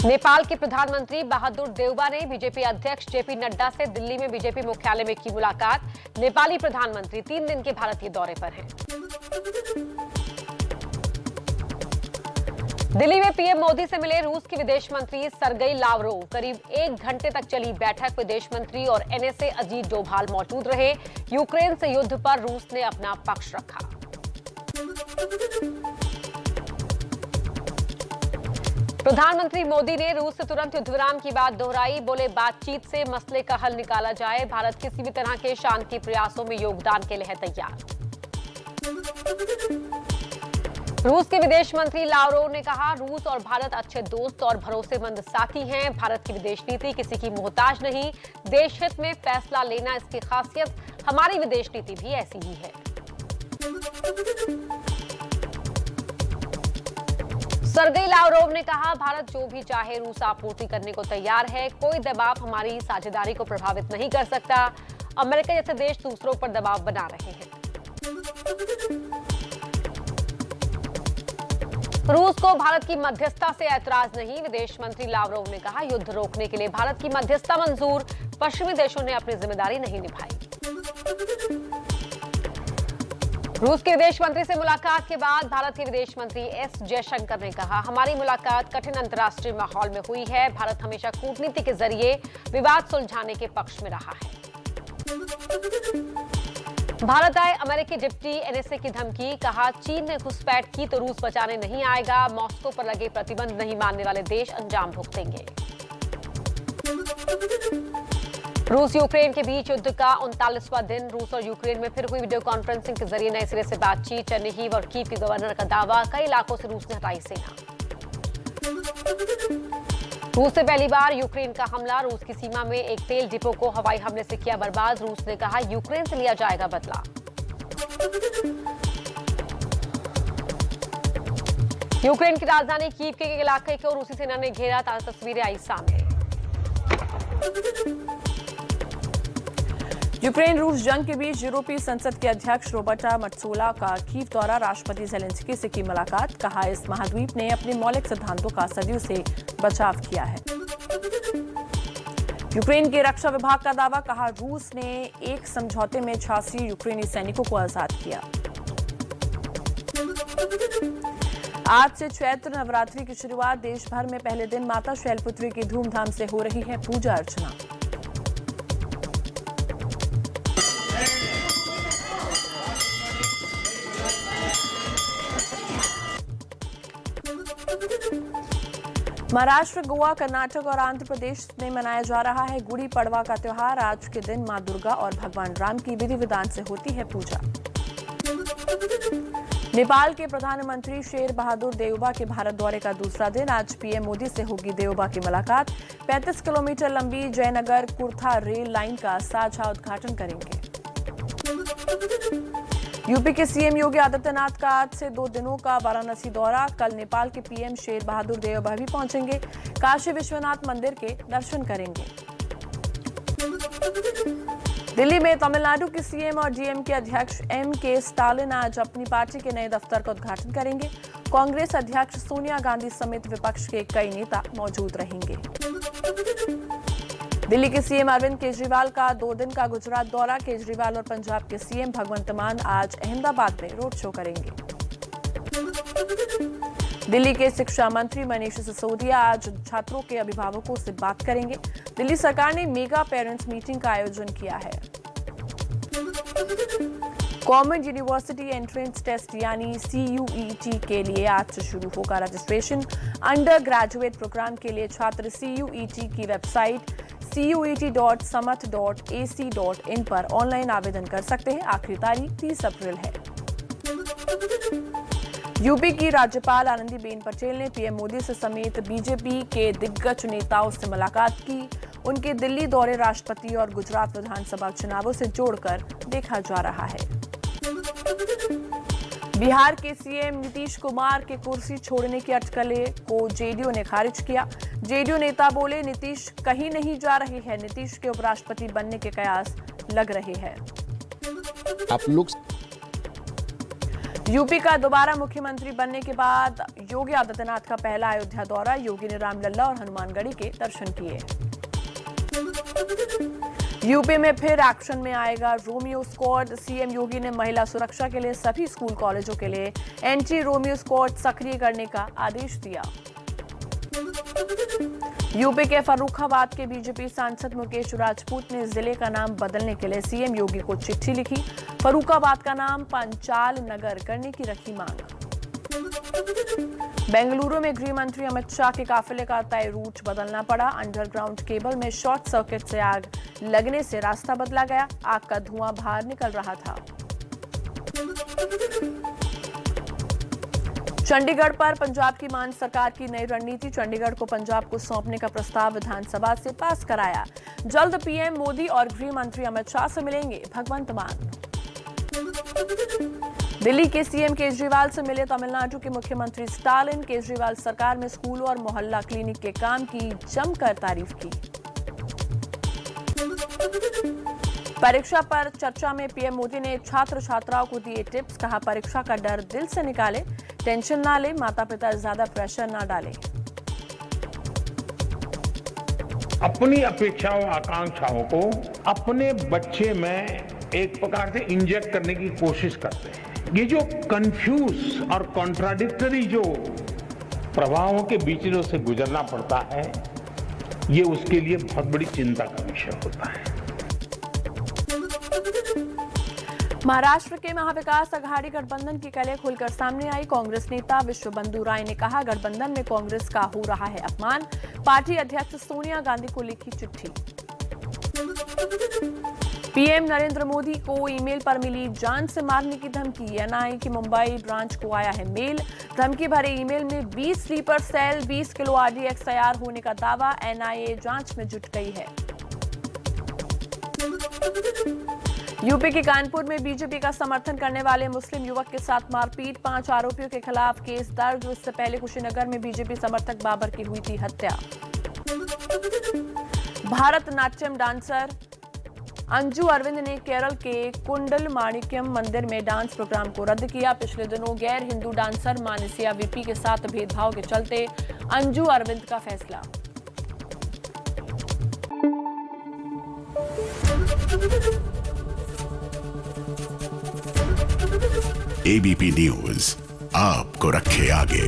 नेपाल के प्रधानमंत्री बहादुर देउबा ने बीजेपी अध्यक्ष जेपी नड्डा से दिल्ली में बीजेपी मुख्यालय में की मुलाकात। नेपाली प्रधानमंत्री 3 दिन के भारतीय दौरे पर हैं। दिल्ली में पीएम मोदी से मिले रूस के विदेश मंत्री सरगई लावरोव। करीब 1 घंटे तक चली बैठक। विदेश मंत्री और एनएसए अजीत डोभाल मौजूद रहे। यूक्रेन से युद्ध पर रूस ने अपना पक्ष रखा। प्रधानमंत्री मोदी ने रूस से तुरंत युद्ध विराम की बात दोहराई। बोले, बातचीत से मसले का हल निकाला जाए। भारत किसी भी तरह के शांति प्रयासों में योगदान के लिए है तैयार। रूस के विदेश मंत्री लावरोव ने कहा, रूस और भारत अच्छे दोस्त और भरोसेमंद साथी हैं। भारत की विदेश नीति किसी की मोहताज नहीं। देश हित में फैसला लेना इसकी खासियत। हमारी विदेश नीति भी ऐसी ही है। सरगई लावरोव ने कहा, भारत जो भी चाहे रूस आपूर्ति करने को तैयार है। कोई दबाव हमारी साझेदारी को प्रभावित नहीं कर सकता। अमेरिका जैसे देश दूसरों पर दबाव बना रहे हैं। रूस को भारत की मध्यस्थता से ऐतराज नहीं। विदेश मंत्री लावरोव ने कहा, युद्ध रोकने के लिए भारत की मध्यस्थता मंजूर। पश्चिमी देशों ने अपनी जिम्मेदारी नहीं निभाई। रूस के विदेश मंत्री से मुलाकात के बाद भारत के विदेश मंत्री एस जयशंकर ने कहा, हमारी मुलाकात कठिन अंतर्राष्ट्रीय माहौल में हुई है। भारत हमेशा कूटनीति के जरिए विवाद सुलझाने के पक्ष में रहा है। भारत आए अमेरिकी डिप्टी एनएसए की धमकी। कहा, चीन ने घुसपैठ की तो रूस बचाने नहीं आएगा। मॉस्को पर लगे प्रतिबंध नहीं मानने वाले देश अंजाम भुगतेंगे। रूस यूक्रेन के बीच युद्ध का 39वां दिन। रूस और यूक्रेन में फिर हुई वीडियो कॉन्फ्रेंसिंग के जरिए नए सिरे से बातचीत। चेर्निहिव और कीव के गवर्नर का दावा, कई इलाकों से रूस ने हटाई सेना। रूस से पहली बार यूक्रेन का हमला। रूस की सीमा में एक तेल डिपो को हवाई हमले से किया बर्बाद। रूस ने कहा, यूक्रेन से लिया जाएगा बदला। यूक्रेन की राजधानी कीव के इलाके को रूसी सेना ने घेरा। ताजा तस्वीरें आई सामने। यूक्रेन रूस जंग के बीच यूरोपीय संसद के अध्यक्ष रोबर्टा मत्सोला का कीव दौरा। राष्ट्रपति ज़ेलेंस्की से की मुलाकात। कहा, इस महाद्वीप ने अपने मौलिक सिद्धांतों का सदियों से बचाव किया है। यूक्रेन के रक्षा विभाग का दावा। कहा, रूस ने एक समझौते में 86 यूक्रेनी सैनिकों को आजाद किया। आज से चैत्र नवरात्रि की शुरुआत। देश भर में पहले दिन माता शैलपुत्री की धूमधाम से हो रही है पूजा अर्चना। महाराष्ट्र, गोवा, कर्नाटक और आंध्र प्रदेश में मनाया जा रहा है गुड़ी पड़वा का त्योहार। आज के दिन मां दुर्गा और भगवान राम की विधि विधान से होती है पूजा। नेपाल के प्रधानमंत्री शेर बहादुर देउबा के भारत दौरे का दूसरा दिन। आज पीएम मोदी से होगी देउबा की मुलाकात। 35 किलोमीटर लंबी जयनगर कुर्था रेल लाइन का साझा उद्घाटन करेंगे। यूपी के सीएम योगी आदित्यनाथ का आज से 2 दिनों का वाराणसी दौरा। कल नेपाल के पीएम शेर बहादुर देउबा भी पहुंचेंगे। काशी विश्वनाथ मंदिर के दर्शन करेंगे। दिल्ली में तमिलनाडु के सीएम और डीएमके अध्यक्ष एम.के. स्टालिन आज अपनी पार्टी के नए दफ्तर का उद्घाटन करेंगे। कांग्रेस अध्यक्ष सोनिया गांधी समेत विपक्ष के कई नेता मौजूद रहेंगे। दिल्ली के सीएम अरविंद केजरीवाल का 2 दिन का गुजरात दौरा। केजरीवाल और पंजाब के सीएम भगवंत मान आज अहमदाबाद में रोड शो करेंगे। दिल्ली के शिक्षा मंत्री मनीष सिसोदिया आज छात्रों के अभिभावकों से बात करेंगे। दिल्ली सरकार ने मेगा पेरेंट्स मीटिंग का आयोजन किया है। कॉमन यूनिवर्सिटी एंट्रेंस टेस्ट यानी CUET के लिए आज से शुरू होगा रजिस्ट्रेशन। अंडर ग्रेजुएट प्रोग्राम के लिए छात्र CUET की वेबसाइट cuet.samat.ac.in पर ऑनलाइन आवेदन कर सकते हैं। आखिरी तारीख 30 अप्रैल है। यूपी की राज्यपाल आनंदीबेन पटेल ने पीएम मोदी से समेत बीजेपी के दिग्गज नेताओं से मुलाकात की। उनके दिल्ली दौरे राष्ट्रपति और गुजरात विधानसभा चुनावों से जोड़कर देखा जा रहा है। बिहार के सीएम नीतीश कुमार के कुर्सी छोड़ने की अटकलें को जेडीयू ने खारिज किया। जेडीयू नेता बोले, नीतीश कहीं नहीं जा रहे हैं। नीतीश के उपराष्ट्रपति बनने के कयास लग रहे हैं। आप लोग यूपी का दोबारा मुख्यमंत्री बनने के बाद योगी आदित्यनाथ का पहला अयोध्या दौरा। योगी ने रामलला और हनुमानगढ़ी के दर्शन किए। यूपी में फिर एक्शन में आएगा रोमियो स्क्वाड। सीएम योगी ने महिला सुरक्षा के लिए सभी स्कूल कॉलेजों के लिए एंटी रोमियो स्क्वाड सक्रिय करने का आदेश दिया। यूपी के फर्रुखाबाद के बीजेपी सांसद मुकेश राजपूत ने जिले का नाम बदलने के लिए सीएम योगी को चिट्ठी लिखी। फर्रुखाबाद का नाम पंचाल नगर करने की रखी मांग। बेंगलुरु में गृह मंत्री अमित शाह के काफिले का तय रूट बदलना पड़ा। अंडरग्राउंड केबल में शॉर्ट सर्किट से आग लगने से रास्ता बदला गया। आग का धुआं बाहर निकल रहा था। चंडीगढ़ पर पंजाब की मान सरकार की नई रणनीति। चंडीगढ़ को पंजाब को सौंपने का प्रस्ताव विधानसभा से पास कराया। जल्द पीएम मोदी और गृह मंत्री अमित शाह से मिलेंगे भगवंत मान। दिल्ली के सीएम केजरीवाल से मिले तमिलनाडु के मुख्यमंत्री स्टालिन। केजरीवाल सरकार में स्कूलों और मोहल्ला क्लिनिक के काम की जमकर तारीफ की। परीक्षा पर चर्चा में पीएम मोदी ने छात्र छात्राओं को दिए टिप्स। कहा, परीक्षा का डर दिल से निकाले, टेंशन ना ले, माता पिता ज्यादा प्रेशर ना डाले। अपनी अपेक्षाओं आकांक्षाओं को अपने बच्चे में एक प्रकार से इंजेक्ट करने की कोशिश करते हैं। ये जो कंफ्यूज और कॉन्ट्राडिक्टरी जो प्रभावों के बीच में उसे गुजरना पड़ता है, ये उसके लिए बहुत बड़ी चिंता का विषय होता है। महाराष्ट्र के महाविकास अघाड़ी गठबंधन की कले खुलकर सामने आई। कांग्रेस नेता विश्वबंधु राय ने कहा, गठबंधन में कांग्रेस का हो रहा है अपमान। पार्टी अध्यक्ष सोनिया गांधी को लिखी चिट्ठी। पीएम नरेंद्र मोदी को ईमेल पर मिली जान से मारने की धमकी। एनआईए की मुंबई ब्रांच को आया है मेल। धमकी भरे ईमेल में 20 स्लीपर सेल, 20 किलो आरडीएक्स तैयार होने का दावा। एनआईए जांच में जुट गई है। यूपी के कानपुर में बीजेपी का समर्थन करने वाले मुस्लिम युवक के साथ मारपीट। 5 आरोपियों के खिलाफ केस दर्ज। इससे पहले कुशीनगर में बीजेपी समर्थक बाबर की हुई थी हत्या। भारतनाट्यम डांसर अंजू अरविंद ने केरल के कुंडल माणिक्यम मंदिर में डांस प्रोग्राम को रद्द किया। पिछले दिनों गैर हिंदू डांसर मानसिया वीपी के साथ भेदभाव के चलते अंजू अरविंद का फैसला। एबीपी न्यूज आपको रखे आगे।